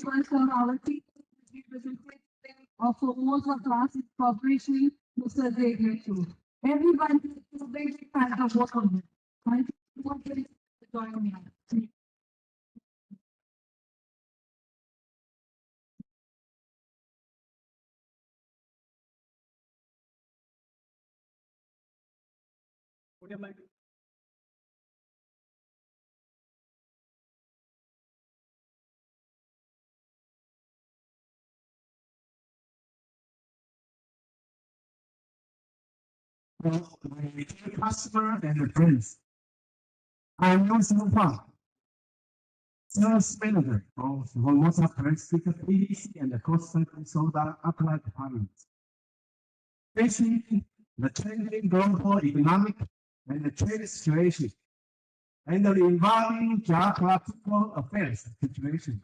personality, representative of Formosa Classic Corporation, Mr. Dev. Everyone is a big fan of what on it. Thank you for joining me. My retail customer and the friends. I'm Wilson Fang, sales manager of Formosa Pacific PVC and the Coastal Soda Apply Department. Facing the changing global economic and the trade situation and the evolving geopolitical affairs situation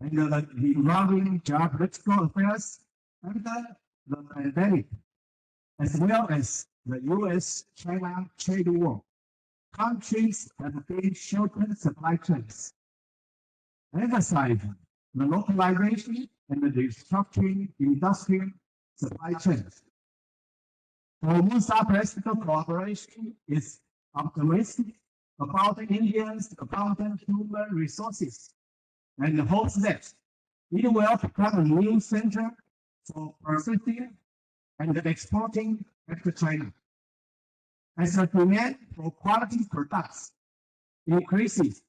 and the evolving geopolitical affairs after the pandemic, as well as the US-China trade war, countries have been shortened supply chains, emphasizing the localization and the restructuring industrial supply chains. Formosa Pacific Corporation is optimistic about India's abundant human resources and hopes that it will become a new center for processing and exporting back to China. As the demand for quality products increases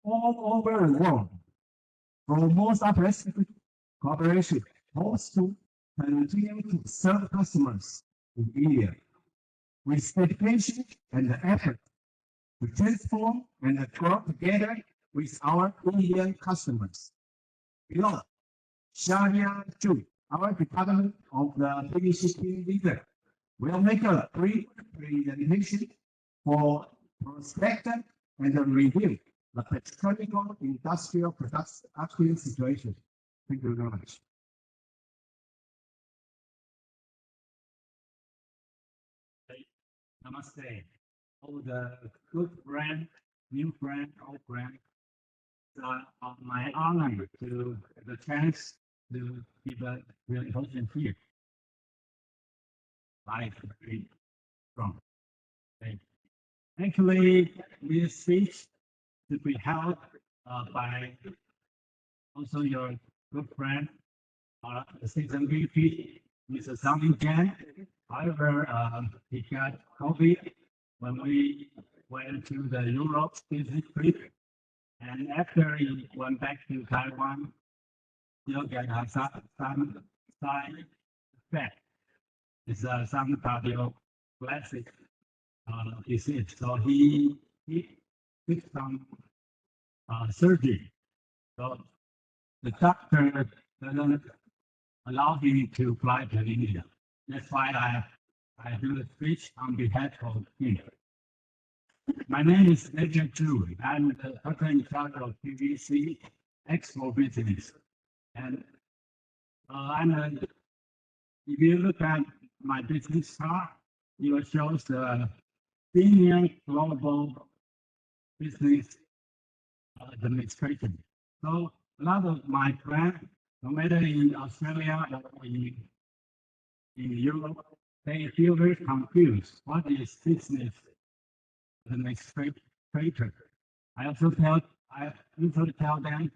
all over the world, Formosa Pacific Corporation hopes to continue to serve customers in India with dedication and effort to transform and grow together with our Indian customers. Below, Shania Chu, our Department of the PVC leader, will make a brief presentation for perspective and review the petrochemical industrial products actual situation. Thank you very much. Namaste. All the good brand, new brand, old brand. My honor to the chance to give a presentation here. Live from. Actually, this speech to be held by also your good friend, the season VP, Mr. Sami Jan. However, he got COVID when we went to the Europe business trip, and after he went back to Taiwan, still got some side effect. It's some cardioplastic disease. So he did some surgery. So the doctor doesn't allow him to fly to India. That's why I do the speech on behalf of him. My name is Agent Chu. I'm the person in charge of PVC export business. And if you look at my business card, it shows the senior global business administration. So a lot of my friends, no matter in Australia or in Europe, they feel very confused. What is business administrator? I usually tell them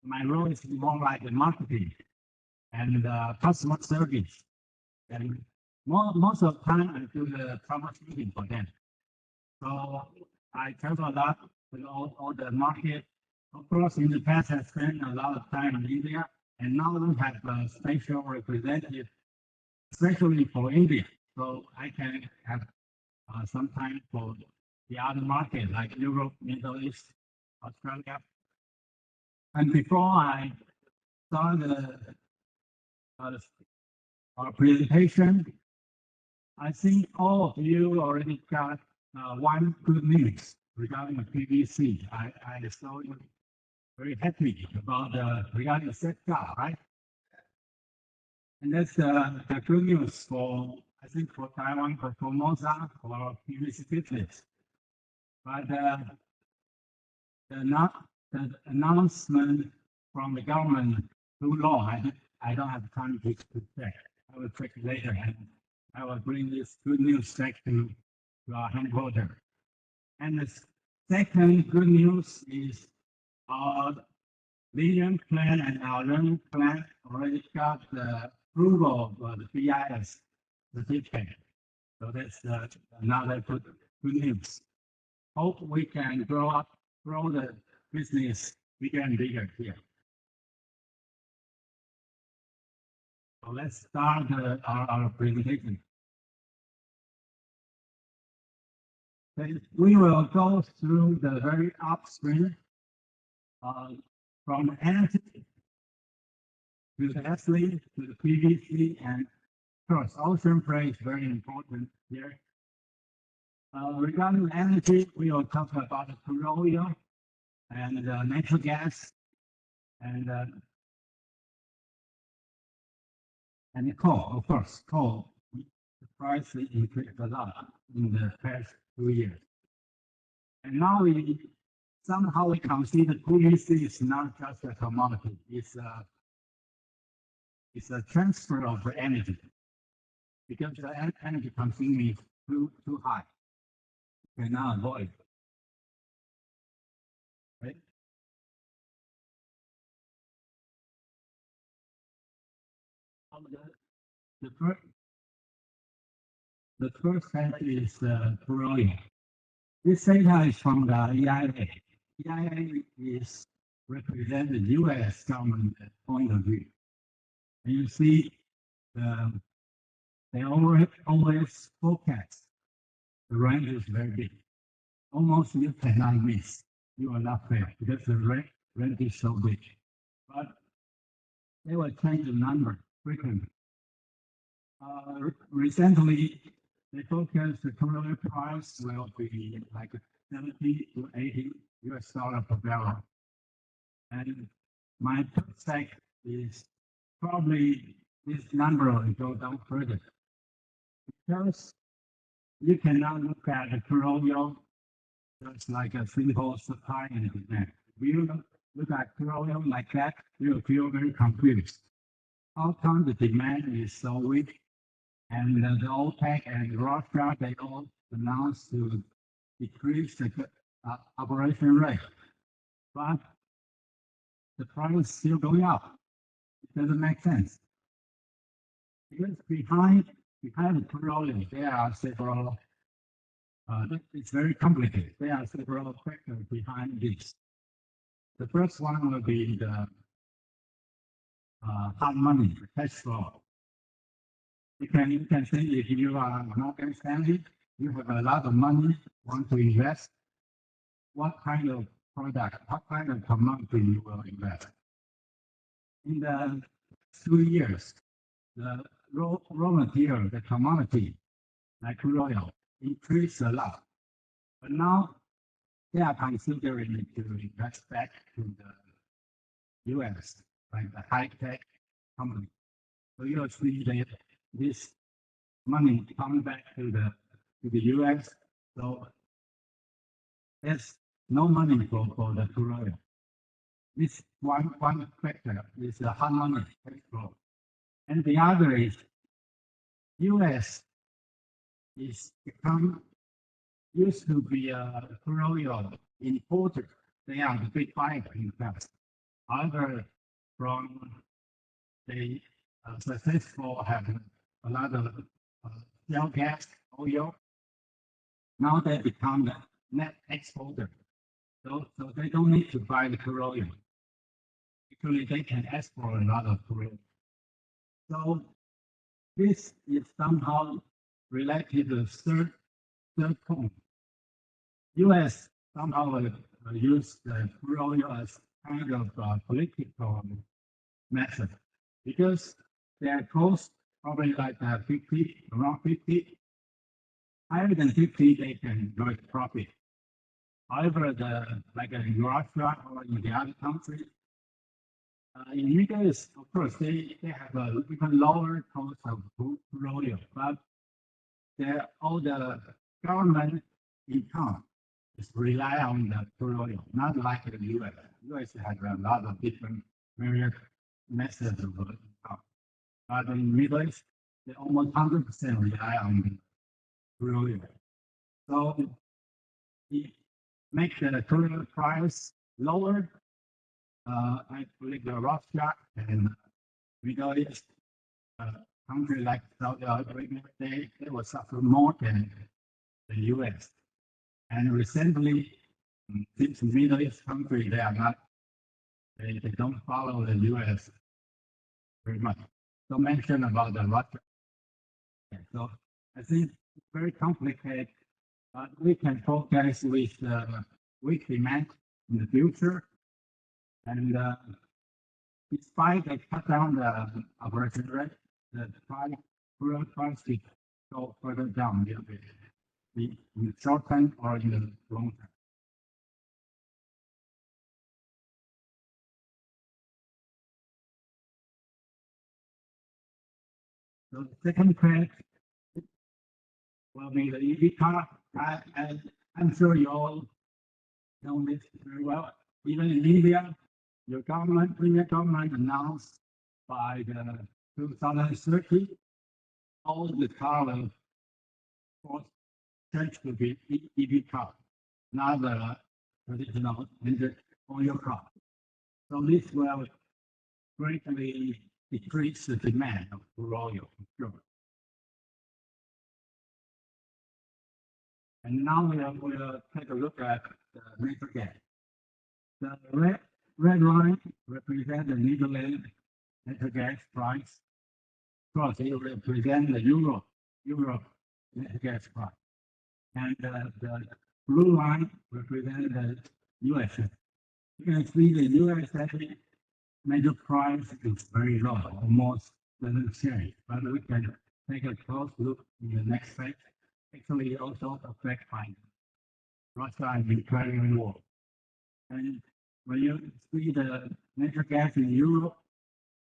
my role is more like the marketing and customer service. And most of the time I do the troubleshooting for them. So I travel a lot with all the market. Of course, in the past I spent a lot of time in India, and now we have a special representative, especially for India. So I can have some time for the other market like Europe, Middle East, Australia. And before I start our presentation, I think all of you already got one good news regarding the PVC. I saw you very happy about regarding the safeguard, right? And that's the good news for, I think, for Taiwan, for Formosa, for our PVC business. But the the announcement from the government too long. I don't have time to check. I will check later, and I will bring this good news back to our headquarters. And the second good news is our vision plan and our learning plan already got the approval of the BIS certificate. So that's another good news. Hope we can grow the business bigger and bigger here. So let's start our presentation. We will go through the very upstream from energy to the ethylene to the PVC, and of course, ocean freight is very important here. Regarding energy, we will talk about the crude oil and natural gas and coal. Of course, coal. The price increased a lot in the past 2 years, and now we consider PVC is not just a commodity; it's a transfer of the energy, because the energy consuming is too high. We cannot avoid it. Right? The first set is crude oil. This data is from the EIA. EIA is represent the U.S. government point of view. And you see, they always forecast the range is very big. Almost you cannot miss. You are not fair because the range is so big. But they will change the number frequently. Recently, they forecast the crude oil price will be like 70 to 80 US dollar per barrel. And my perspective is probably this number will go down further, because you cannot look at the crude oil just like a simple supply and demand. If you look at crude oil like that, you'll feel very confused. How come the demand is so weak? And the OPEC and Russia, they all announced to decrease the operation rate, but the price is still going up. It doesn't make sense. Because behind the crude oil, there are several. It's very complicated. There are several factors behind this. The first one will be the hard money, the cash flow. You can say if you are Morgan Stanley, you have a lot of money, want to invest. What kind of product, what kind of commodity you will invest? In the 2 years, the raw material, the commodity, like crude oil, increased a lot. But now they are considering to invest back to the US, like the high-tech company. So you'll see that this money coming back to the US. So there's no money for the crude oil. This one factor is the hard money cash flow. And the other is US is used to be a crude oil importer. They are the big buyer in the past. However, from the successful having a lot of shale gas, oil, now they become the net exporter. So they don't need to buy the crude oil. Actually, they can export a lot of crude oil. So this is somehow related to the third point. US somehow will use the crude oil as kind of political method, because their cost probably like 50, around 50. Higher than 50, they can make profit. However, like in Russia or in the other countries, in US, of course, they have a even lower cost of crude oil, but all the government income is rely on the crude oil, not like the US. US has a lot of different various methods of income. But in Middle East, they almost 100% rely on the crude oil. So it makes the crude oil price lower. I believe the Russia and Middle East country like Saudi Arabia, they will suffer more than the US. And recently, since Middle East country, they are not, they don't follow the US very much. So mention about the Russia. Okay, so I think it's very complicated, but we can forecast with weak demand in the future. And despite they cut down the operation rate, the price will go further down a little bit in the short term or in the long term. So the second trend will be the EV car. I'm sure you all know this very well. Even in India, your government, Indian government announced by the 2030, all the cars will change to be EV car, not the traditional engine oil car. So this will greatly decrease the demand of crude oil. Sure. And now we'll take a look at the natural gas. The red line represents the Netherlands natural gas price. Cross it represents the Europe natural gas price. And the blue line represents the US. You can see the US major price is very low, almost doesn't change. But we can take a close look in the next page. Actually, also affected by Russia and Ukraine war. And when you see the natural gas in Europe,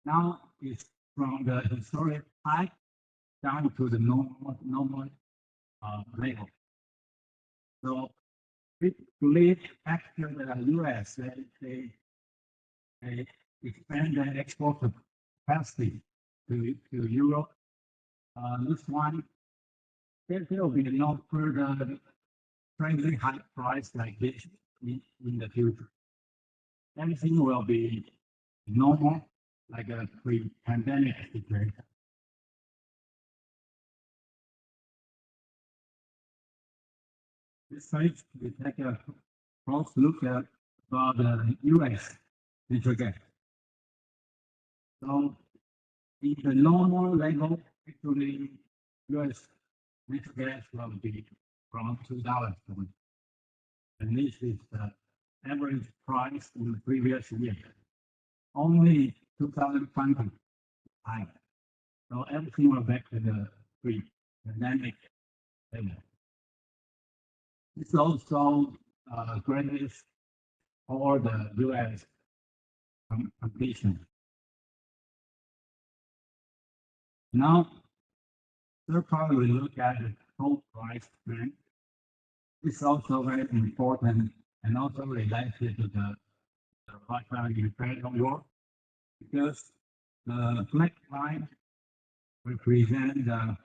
now it's from the historic high down to the normal level. So we believe after the US, they expand their export capacity to Europe. This one, there will be no further crazy high price like this in the future. Everything will be normal, like a pre-pandemic situation. This page, we take a close look at about the US natural gas. So in the normal level, actually, US natural gas will be from $2 per week. And this is the average price in the previous year. Only 2020 high. So everything went back to the pre-pandemic level. It's also greatest for the US competition. Now, third part, we look at the coal price trend. It's also very important and also related to the Russia-Ukraine war, because the black line represents the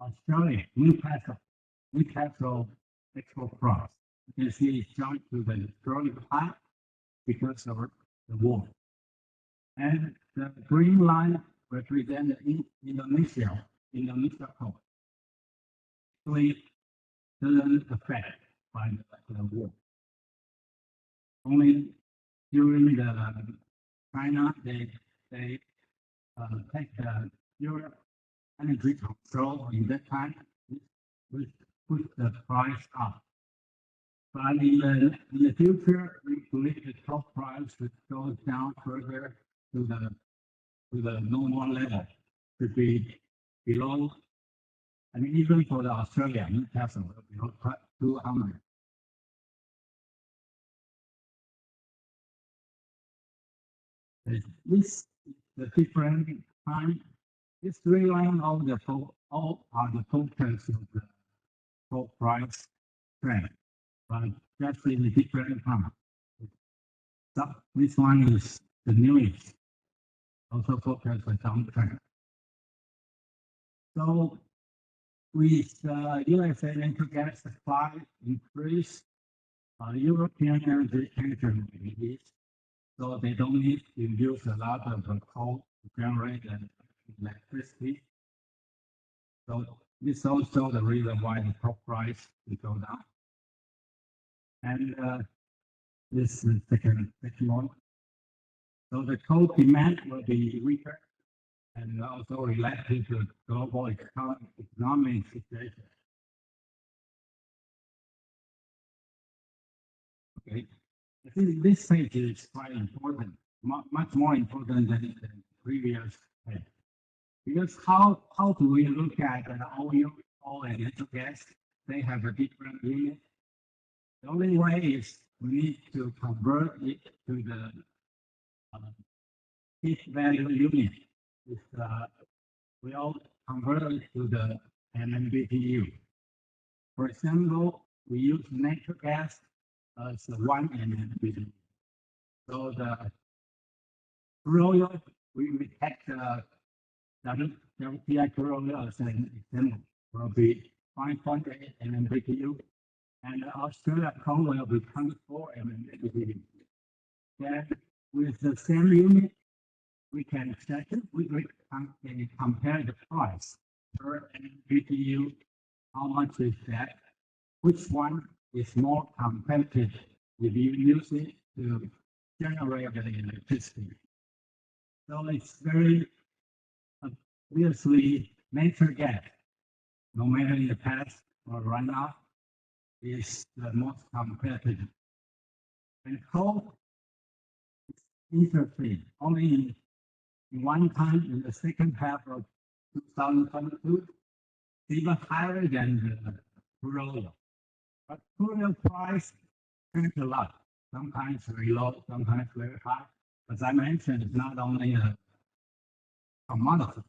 Australia, Newcastle export price. You can see it's jumped to the historic high because of the war. And the green line represents Indonesia coal. Actually, doesn't affect by the war. Only during the China, they take the Europe energy control in that time, which push the price up. But in the future, we believe the top price would go down further to the normal level, to be below. I mean, even for the Australia, Newcastle, below 200. This is the different time. This three line of the all are the totals of the top price trend. but just in a different time. So this one is the newest, also focus on downtrend. So with USA natural gas supply increase, European energy tension release, so they don't need to use a lot of coal to generate electricity. So this is also the reason why the coal price will go down. And this is second one. So the coal demand will be weaker and also related to global economic situation. Okay, I think this page is quite important, much more important than the previous page. Because how do we look at oil and natural gas? They have a different unit. The only way is we need to convert it to the heat value unit. We all convert it to the MMBTU. For example, we use natural gas as 1 MMBTU. So the crude oil, we take the WTI crude oil as an example, will be 5.8 MMBTU, and Australia coal will be 24 MMBTU. Then with the same unit, we can compare the price per MMBTU. How much is that? Which one is more competitive if you use it to generate the electricity? So it's very obviously natural gas, no matter in the past or right now, is the most competitive. And coal is interesting. Only one time in the second half of 2022, even higher than the crude oil. But crude oil price changes a lot. Sometimes very low, sometimes very high. As I mentioned, it's not only a commodity.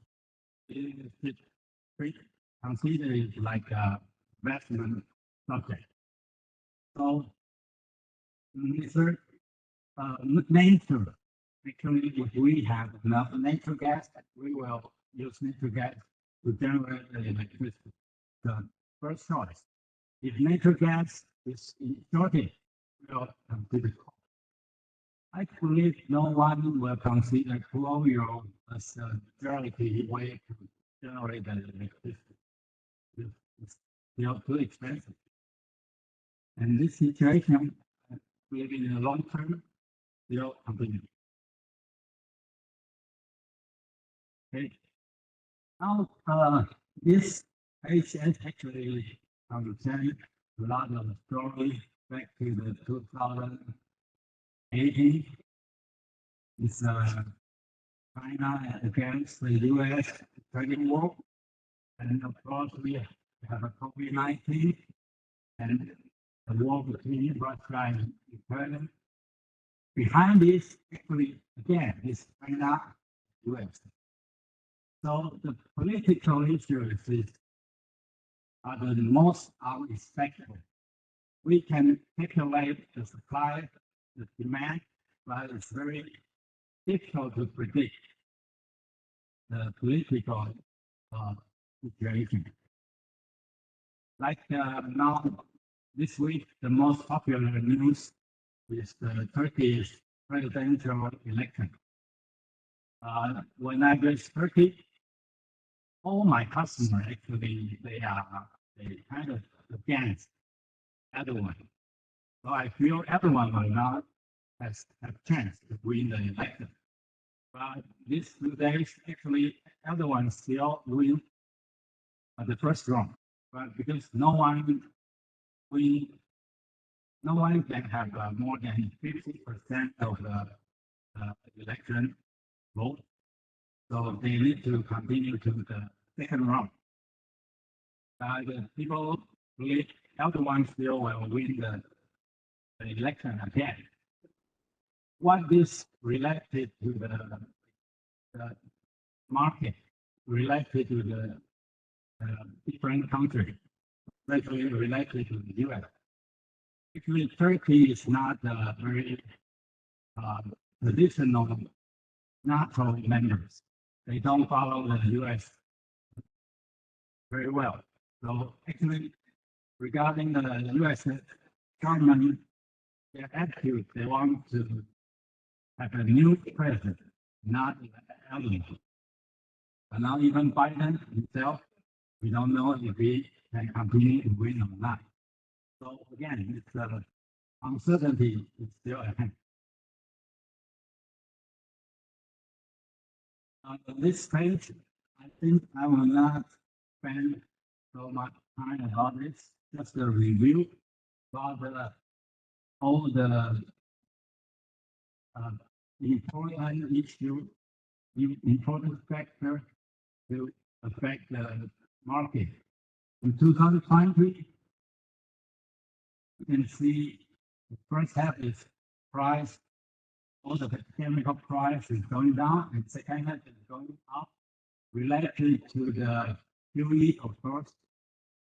It is considered like a investment subject. So, nature, actually, if we have enough natural gas, we will use natural gas to generate the electricity. The first choice. If natural gas is in shortage, we will consider coal. I believe no one will consider crude oil as a majority way to generate the electricity. It's still too expensive. And this situation, maybe in the long term, will continue. Okay. Now, this page actually contains a lot of stories back to the 2018. It's China against the US trading war. And of course, we have a COVID-19 and the war between Russia and Ukraine. Behind this, actually, again, is China, US. So the political issues are the most unexpected. We can calculate the supply, the demand, but it's very difficult to predict the political situation. Like now, this week, the most popular news is the Turkish presidential election. When I visit Turkey, all my customers actually they kind of against everyone. So I feel everyone will not have chance to win the election. But these 2 days, actually, everyone still win the first round. But because no one can have more than 50% of the election vote. So they need to continue to the second round. The people believe everyone still will win the election again. What is related to the market, related to the different countries, especially related to the US. Actually, Turkey is not a very traditional NATO members. They don't follow the U.S. very well. So actually, regarding the U.S. government, their attitude, they want to have a new president, not an elderly. And now even Biden himself, we don't know if he can continue to win or not. So again, it's uncertainty is still ahead. On this page, I think I will not spend so much time about this, just a review about all the important issue, important factor to affect the market. In 2020, you can see the first half is price, all the chemical price is going down, and second half is going up, related to the QE, of course,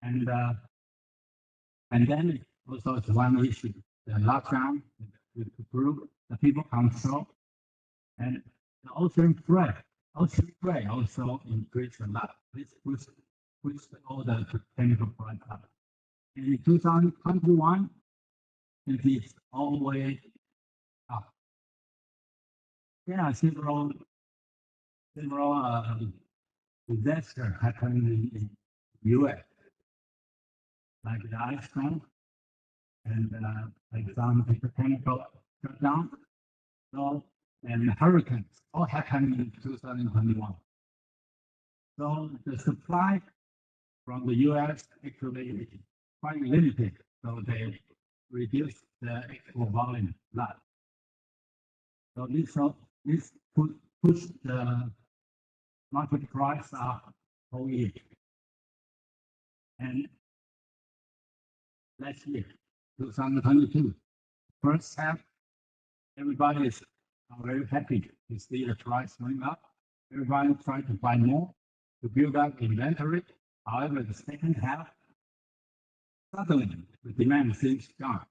and pandemic also is one issue. The lockdown, with the people control, and the ocean freight also increased a lot. This pushed all the chemical price up. And in 2021, it is all the way up. There are several disasters happening in U.S. like the ice storm and like some petrochemical shutdown. So and hurricanes all happened in 2021. So the supply from the U.S. actually is quite limited. So they reduced the export volume a lot. So this pushed the market price up whole year. And last year, 2022, first half, everybody is very happy to see the price going up. Everybody trying to buy more to build up inventory. However, the second half, suddenly the demand seems gone.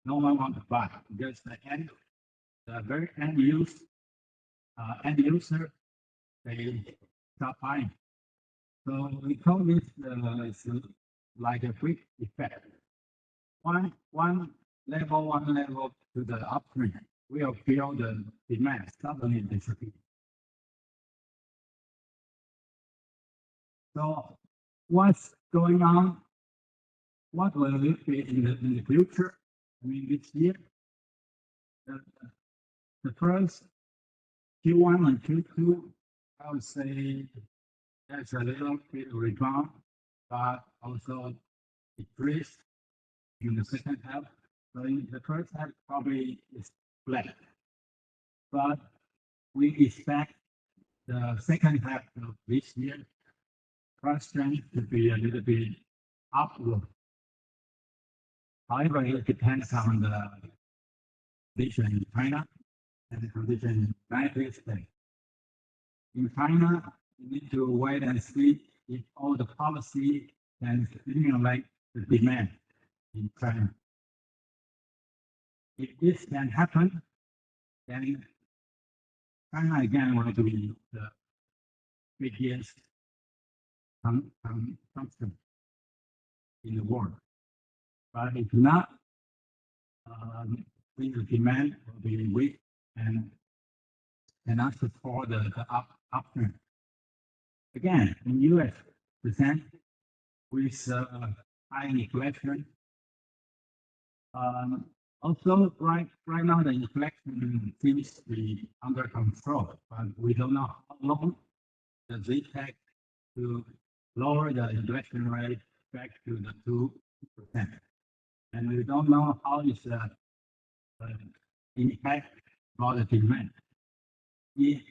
No one wants to buy because the very end user, they stop buying. So we call this like a quick effect. One level to the upstream will feel the demand suddenly disappear. So what's going on? What will it be in the future? I mean, this year, the first Q1 and Q2, I would say there's a little bit of rebound, but also decreased in the second half. So in the first half probably is flat, but we expect the second half of this year price trend to be a little bit upward. However, it depends on the condition in China and the condition in the United States. In China, you need to wait and see if all the policy can stimulate the demand in China. If this can happen, then China again will be the biggest consumption in the world. But if not, the demand will be weak and cannot support the uptrend. Again, in U.S., percent with high inflation. Also, right now the inflation seems to be under control, but we don't know how long does it take to lower the inflation rate back to the 2%. And we don't know how is the impact on the demand. If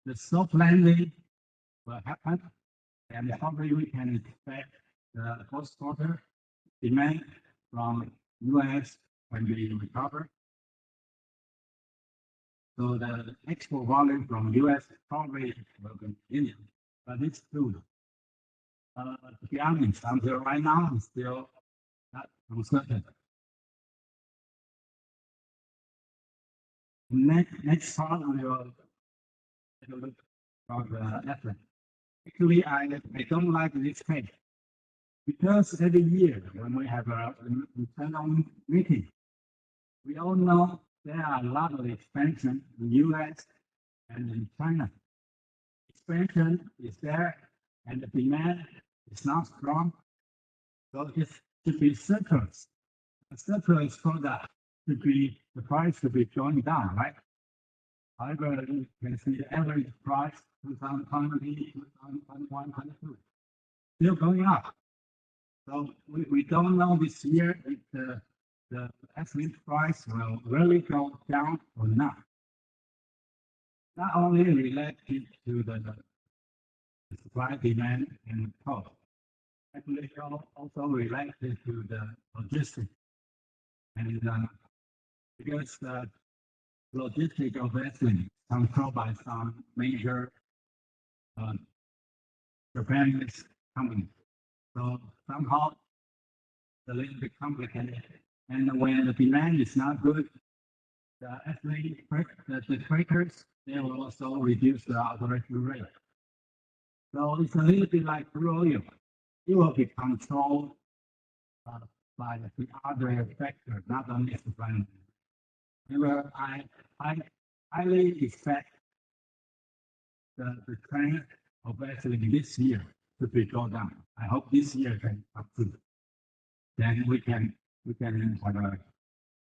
the soft landing will happen, and probably we can expect the first quarter demand from U.S. when we recover. So the export volume from U.S. probably will continue, but it's true. To be honest, until right now, it's still not uncertain. Next part, we will take a look about the effort. Actually, I don't like this page because every year when we have a internal meeting, we all know there are a lot of expansion in US and in China. Expansion is there and the demand is not strong. So it should be surplus. A surplus product should be, the price should be going down, right? However, you can see the average price 2020, 2021, 2022 still going up. So we don't know this year if the ethylene price will really go down or not. Not only related to the supply, demand, and cost, actually also related to the logistics. And because the logistics of ethylene controlled by some major Japanese companies. So somehow it's a little bit complicated. And when the demand is not good, the ethylene, the crackers, they will also reduce the operation rate. So it's a little bit like crude oil. It will be controlled by the other factors, not only supply. However, I highly expect the trend of ethylene this year to be go down. I hope this year can improve. Then we can have a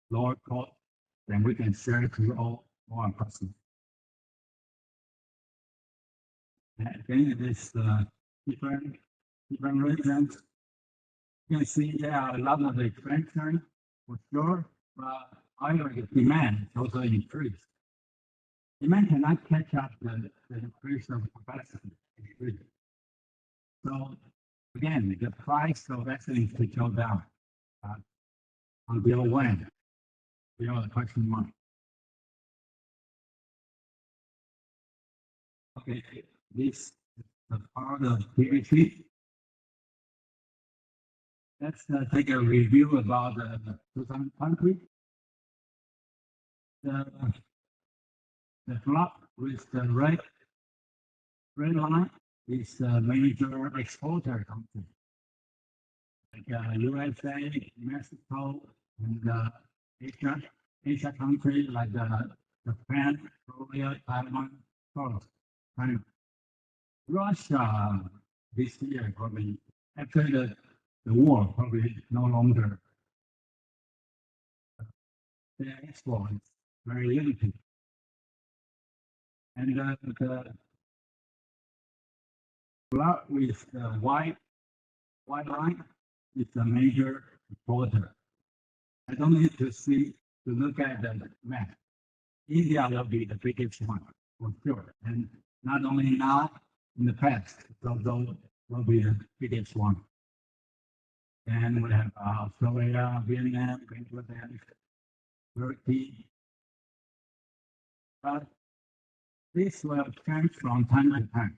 lower cost. Then we can share to all our customers. And again, this different regions. You can see there are a lot of expansion for sure, but however, the demand also increased. Demand cannot catch up the increase of capacity. So again, the price of ethylene should go down. Until when? Below the question mark. Okay, this is the part of PhD. Let's take a review about the 2020. The block with the red line is the major exporter country, like USA, Mexico, and Asia country like Japan, Korea, Taiwan, China. Russia this year probably after the war probably no longer their export is very limited. And the block with the white line is the major exporter. I don't need to look at the map. India will be the biggest one for sure, and not only now, in the past, those will be the biggest one. And we have Australia, Vietnam, Bangladesh, Turkey. But this will change from time to time.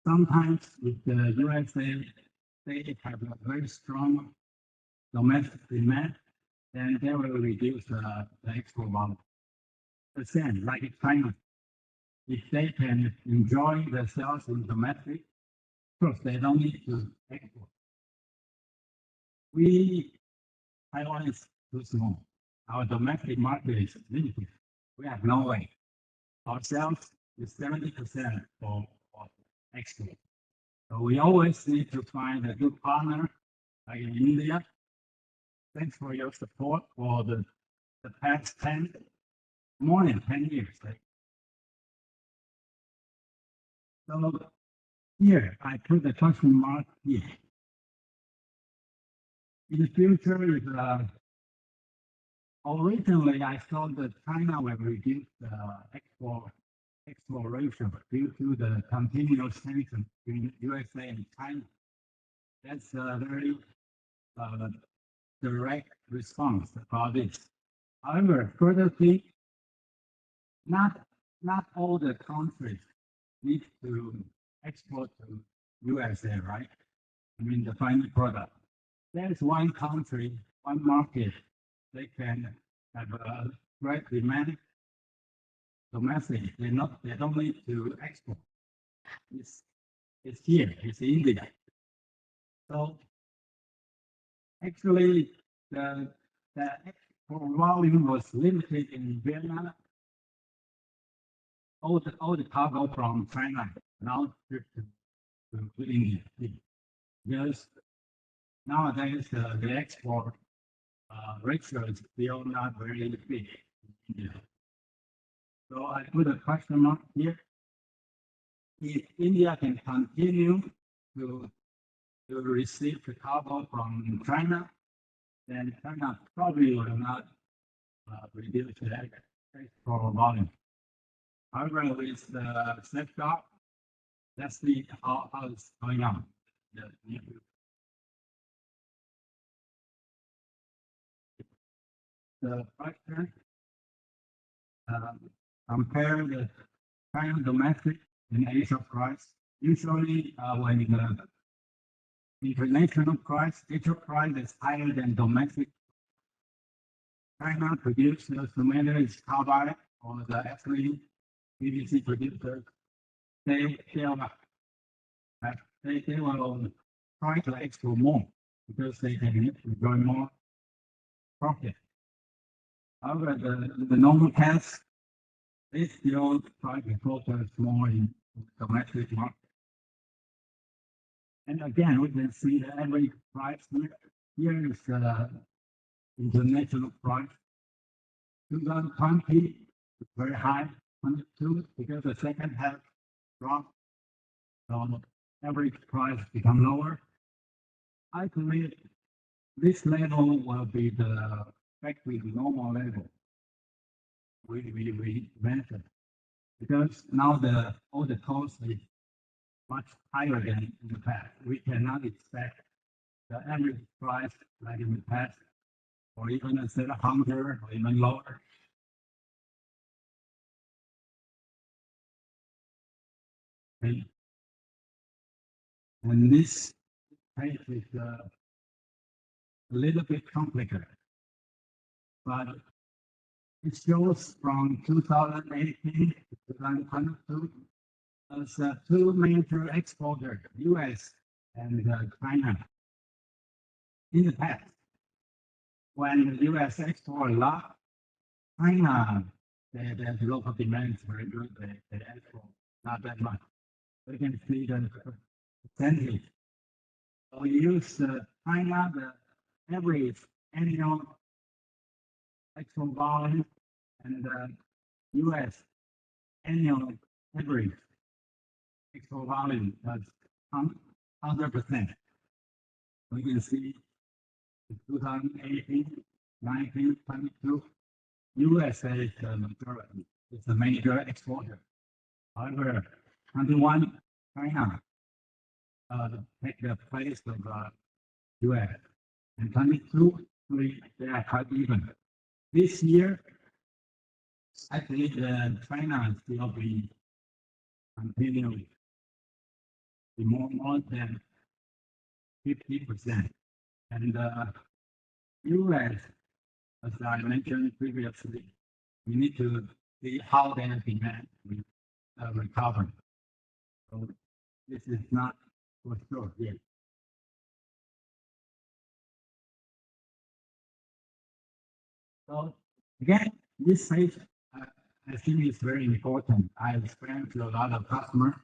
Sometimes with the USA, they have a very strong domestic demand, then they will reduce the export volume. The same, like China. If they can enjoy the sales in domestic, of course, they don't need to export. Taiwan is too small. Our domestic market is limited. We have no way. Our sales is 70% for export. So we always need to find a good partner, like in India. Thanks for your support for the past more than 10 years. Right? So here, I put the question mark here. In the future, if originally I thought that China will reduce the export ratio due to the continuous tension between USA and China. That's a very direct response about this. However, further think, not all the countries need to export to USA, right? I mean the final product. There's one country, one market, they can have a great demand domestic. They don't need to export. It's here. It's India. So actually, the export volume was limited in Vietnam. All the cargo from China now shipped to India. Because nowadays the export ratio is still not very big in India. So I put a question mark here. If India can continue to receive the cargo from China, then China probably will not reduce the export volume. However, with the safeguard, let's see how it's going on. The question compare the China domestic and Asia price. Usually, when the international price, Asia price is higher than domestic, China produces no matter it's carbide or the ethylene PVC producers, they will try to export more because they can enjoy more profit. However, the normal case, they still try to focus more in domestic market. And again, we can see the average price here. Here is the international price. 2020 is very high, 22, because the second half dropped. So average price become lower. I believe this level will be the factory normal level. We mentioned because now all the costs is much higher than in the past. We cannot expect the average price like in the past, or even instead of 100 or even lower. Okay. And this page is a little bit complicated, but it shows from 2018 to 2022 as two major exporters, US and China. In the past, when the US export a lot, China, the local demand is very good, they export not that much. You can see the percentage. So we use China, the average annual export volume, and the US annual average export volume was 100%. We can see 2018, 19, 22, USA is the majority. It's a major exporter. However, 21, China take the place of US. And 22, they are quite even. This year, I think China will be continuing to more than 50%. And US, as I mentioned previously, we need to see how their demand will recover. So this is not for sure yet. So again, this page I think is very important. I explained to a lot of customers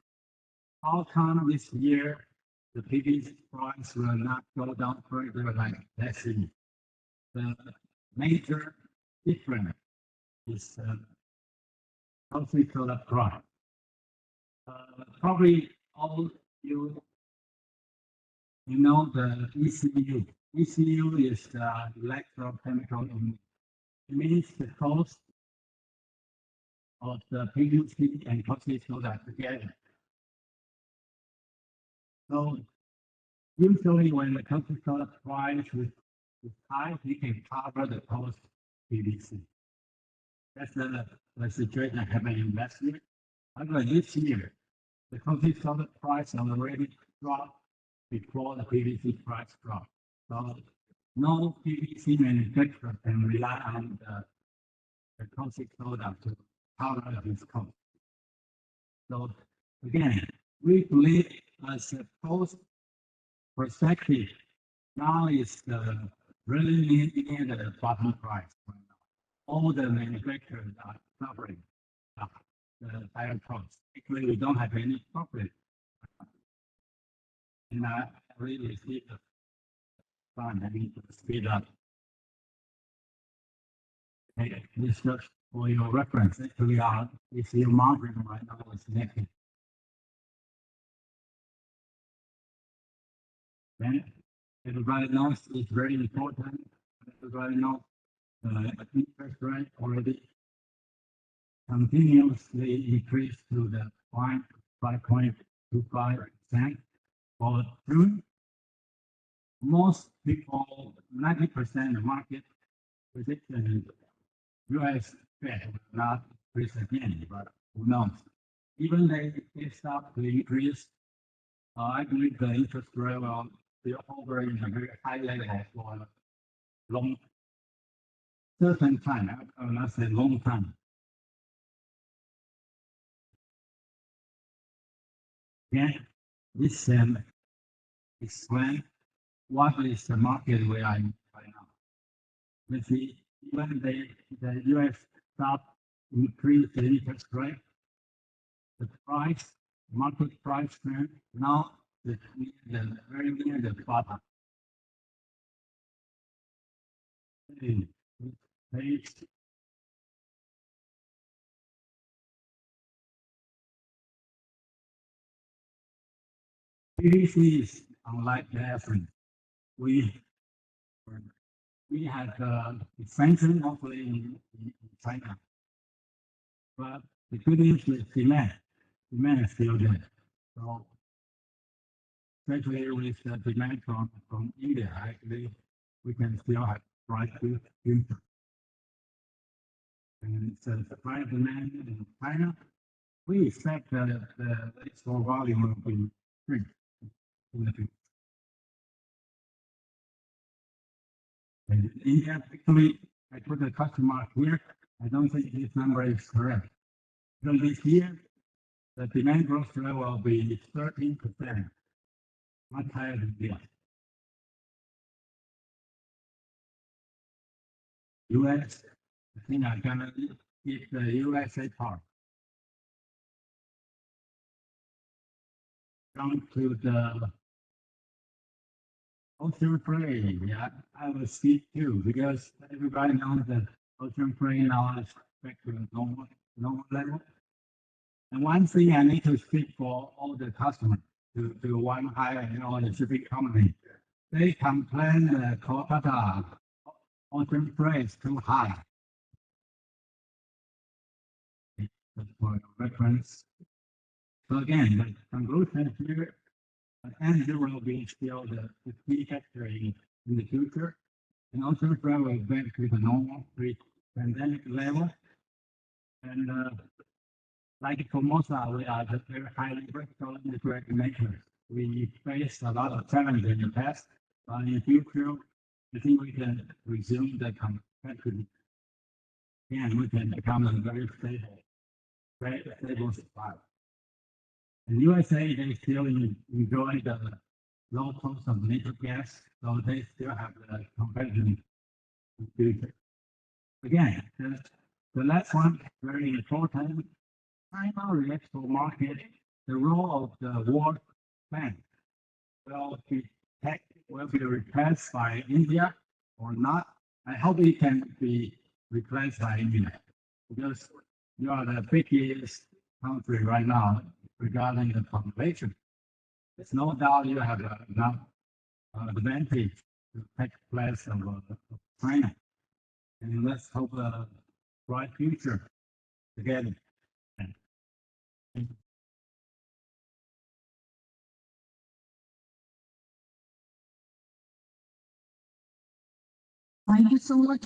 how come this year the PVC price will not go down further like last year. The major difference is caustic soda price. Probably all you know the ECU. ECU is the electrochemical unit. It means the cost of the PVC and caustic soda together. So usually when the caustic soda price is high, we can cover the cost PVC. That's the situation happening in last year. However, this year, the caustic soda price already dropped before the PVC price dropped. So no PVC manufacturer can rely on the caustic soda to cover this cost. So again, we believe as a post perspective, now is the really near the bottom price right now. All the manufacturers are suffering the higher costs. Actually, we don't have any profit. And I really see the fund. I need to speed up. Okay, this just for your reference. Actually, if your margin right now is negative. Then everybody knows it's very important. Everybody knows the interest rate already continuously increased to the 5.25% for June. Most people, 90% of the market prediction US Fed will not increase again, but who knows? Even they start to increase, I believe the interest rate will be hovering a very high level for a long, certain time. I will not say long time. Again, this explain what is the market we are in right now. Let's see, when the US start increase the interest rate, the price, market price trend now is very near the bottom. Page PVC is unlike the ethylene. We had expansion hopefully in China, but the good news is demand is still there. So especially with the demand from India, actually we can still have bright future. And so supply and demand in China, we expect that the export volume will be shrink in the future. And India, actually, I put a question mark here. I don't think this number is correct. So this year, the demand growth rate will be 13%, much higher than this. US, I think I'm gonna give the USA part. Come to the ocean freight. Yeah, I will speak too, because everybody knows that ocean freight now is back to the normal level. And one thing I need to speak for all the customers to one higher, the shipping company. They complain the Kolkata ocean freight is too high. That's for your reference. So again, the conclusion here, and there will be still the key factor in the future. And ocean freight will back to the normal pre-pandemic level. And like Formosa, we are the very highly vertical integrated nature. We faced a lot of challenges in the past, but in the future, I think we can resume the competitive. And we can become a very stable supplier. In USA, they still enjoy the low cost of natural gas, so they still have the competitive future. Again, the last one, very important. China export market, the role of the World Bank will be replaced by India or not. I hope it can be replaced by India, because you are the biggest country right now regarding the population. There's no doubt you have enough advantage to take place of China. And let's hope a bright future together. Thank you so much.